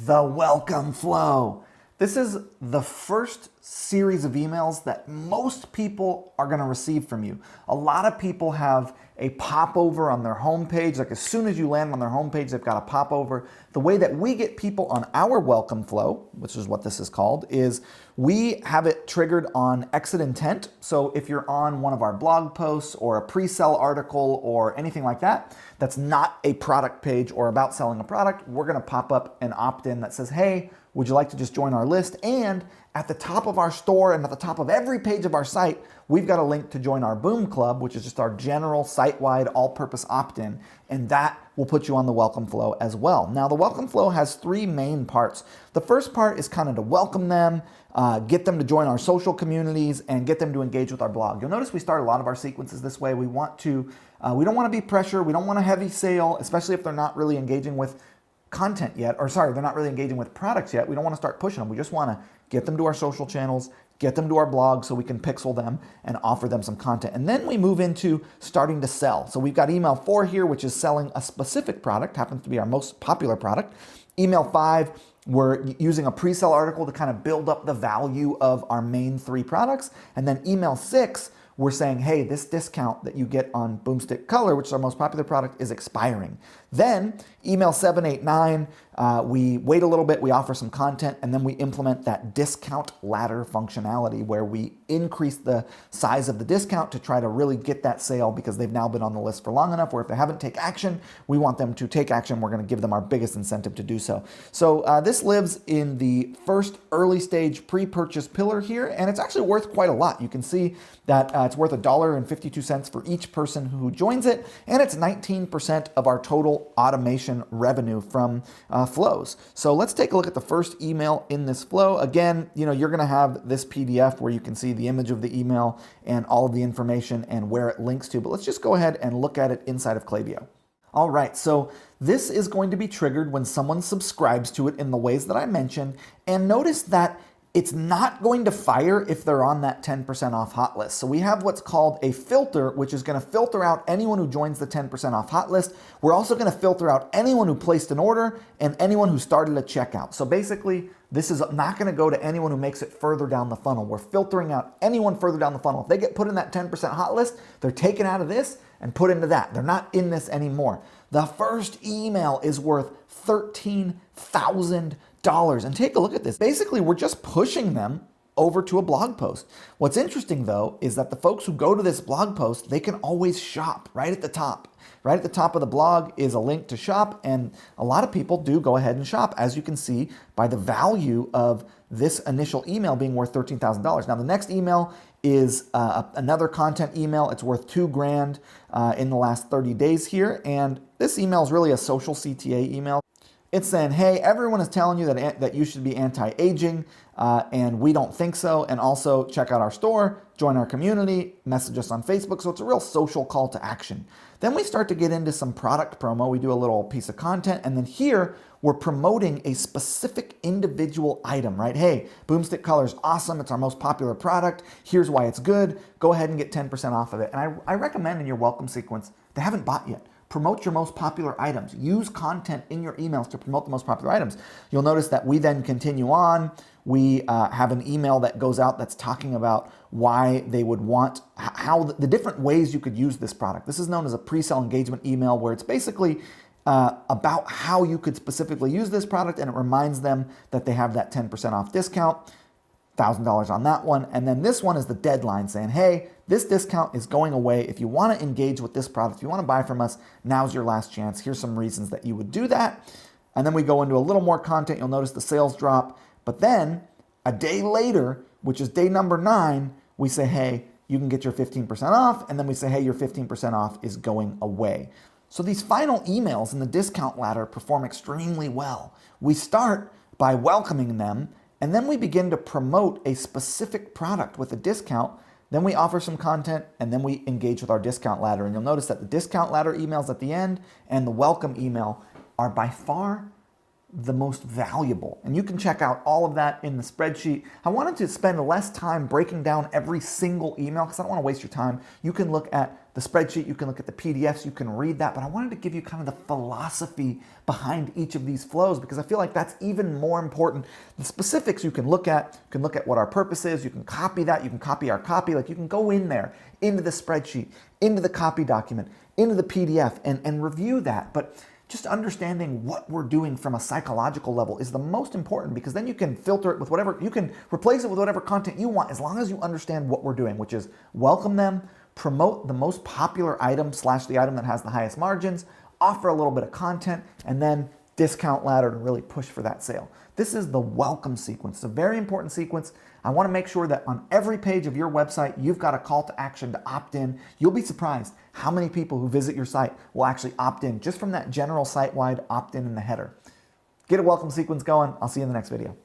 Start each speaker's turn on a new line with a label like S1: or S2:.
S1: the welcome flow. This is the first series of emails that most people are going to receive from you. A lot of people have a popover on their homepage. Like as soon as you land on their homepage, they've got a popover. The way that we get people on our welcome flow, which is what this is called, is we have it triggered on exit intent. So if you're on one of our blog posts or a pre-sell article or anything like that, that's not a product page or about selling a product, we're going to pop up an opt-in that says, hey, would you like to just join our list? And at the top of our store and at the top of every page of our site, we've got a link to join our Boom Club, which is just our general site-wide all-purpose opt-in, and that will put you on the welcome flow as well. Now, the welcome flow has three main parts. The first part is kind of to welcome them, get them to join our social communities, and get them to engage with our blog. You'll notice we start a lot of our sequences this way. We don't want to be pressure. We don't want a heavy sale, especially if they're not really engaging with content yet, or sorry, they're not really engaging with products yet. We don't want to start pushing them. We just want to get them to our social channels, get them to our blog so we can pixel them and offer them some content. And then we move into starting to sell. So we've got email 4 here, which is selling a specific product, happens to be our most popular product. Email 5, we're using a pre-sell article to kind of build up the value of our main 3 products. And then email 6, we're saying, hey, this discount that you get on Boomstick Color, which is our most popular product, is expiring. Then email 7, 8, 9, we wait a little bit, we offer some content, and then we implement that discount ladder functionality where we increase the size of the discount to try to really get that sale because they've now been on the list for long enough where if they haven't taken action, we want them to take action. We're going to give them our biggest incentive to do so. So this lives in the first early stage pre-purchase pillar here, and it's actually worth quite a lot. You can see that it's worth $1.52 for each person who joins it, and it's 19% of our total automation revenue from flows. So let's take a look at the first email in this flow. Again, you're going to have this PDF where you can see the image of the email and all of the information and where it links to, but let's just go ahead and look at it inside of Klaviyo. All right, so this is going to be triggered when someone subscribes to it in the ways that I mentioned, and notice that it's not going to fire if they're on that 10% off hot list. So we have what's called a filter, which is going to filter out anyone who joins the 10% off hot list. We're also going to filter out anyone who placed an order and anyone who started a checkout. So basically, this is not going to go to anyone who makes it further down the funnel. We're filtering out anyone further down the funnel. If they get put in that 10% hot list, they're taken out of this and put into that. They're not in this anymore. The first email is worth $13,000. And take a look at this. Basically, we're just pushing them over to a blog post. What's interesting though is that the folks who go to this blog post, they can always shop right at the top. Right at the top of the blog is a link to shop, and a lot of people do go ahead and shop, as you can see by the value of this initial email being worth $13,000. Now the next email is another content email. It's worth $2,000 in the last 30 days here, and this email is really a social CTA email. It's saying, hey, everyone is telling you that you should be anti-aging, and we don't think so. And also check out our store, join our community, message us on Facebook. So it's a real social call to action. Then we start to get into some product promo. We do a little piece of content, and then here we're promoting a specific individual item, right? Hey, Boomstick Color is awesome. It's our most popular product. Here's why it's good. Go ahead and get 10% off of it. And I recommend in your welcome sequence, they haven't bought yet. Promote your most popular items. Use content in your emails to promote the most popular items. You'll notice that we then continue on. We have an email that goes out that's talking about why they would want, how the different ways you could use this product. This is known as a pre-sale engagement email where it's basically about how you could specifically use this product, and it reminds them that they have that 10% off discount. $1,000 on that one. And then this one is the deadline saying, hey, this discount is going away. If you want to engage with this product, if you want to buy from us, now's your last chance. Here's some reasons that you would do that. And then we go into a little more content. You'll notice the sales drop. But then a day later, which is day number 9, we say, hey, you can get your 15% off. And then we say, hey, your 15% off is going away. So these final emails in the discount ladder perform extremely well. We start by welcoming them, and then we begin to promote a specific product with a discount. Then we offer some content, and then we engage with our discount ladder. And you'll notice that the discount ladder emails at the end and the welcome email are by far the most valuable. And you can check out all of that in the spreadsheet. I wanted to spend less time breaking down every single email because I don't want to waste your time. You can look at the spreadsheet, you can look at the PDFs, you can read that, but I wanted to give you kind of the philosophy behind each of these flows because I feel like that's even more important. The specifics you can look at what our purpose is, you can copy that, you can copy our copy, like you can go in there, into the spreadsheet, into the copy document, into the PDF and review that. But just understanding what we're doing from a psychological level is the most important because then you can filter it with whatever, you can replace it with whatever content you want as long as you understand what we're doing, which is welcome them, promote the most popular item / the item that has the highest margins, offer a little bit of content, and then discount ladder to really push for that sale. This is the welcome sequence. It's a very important sequence. I want to make sure that on every page of your website, you've got a call to action to opt in. You'll be surprised how many people who visit your site will actually opt in just from that general site-wide opt-in in the header. Get a welcome sequence going. I'll see you in the next video.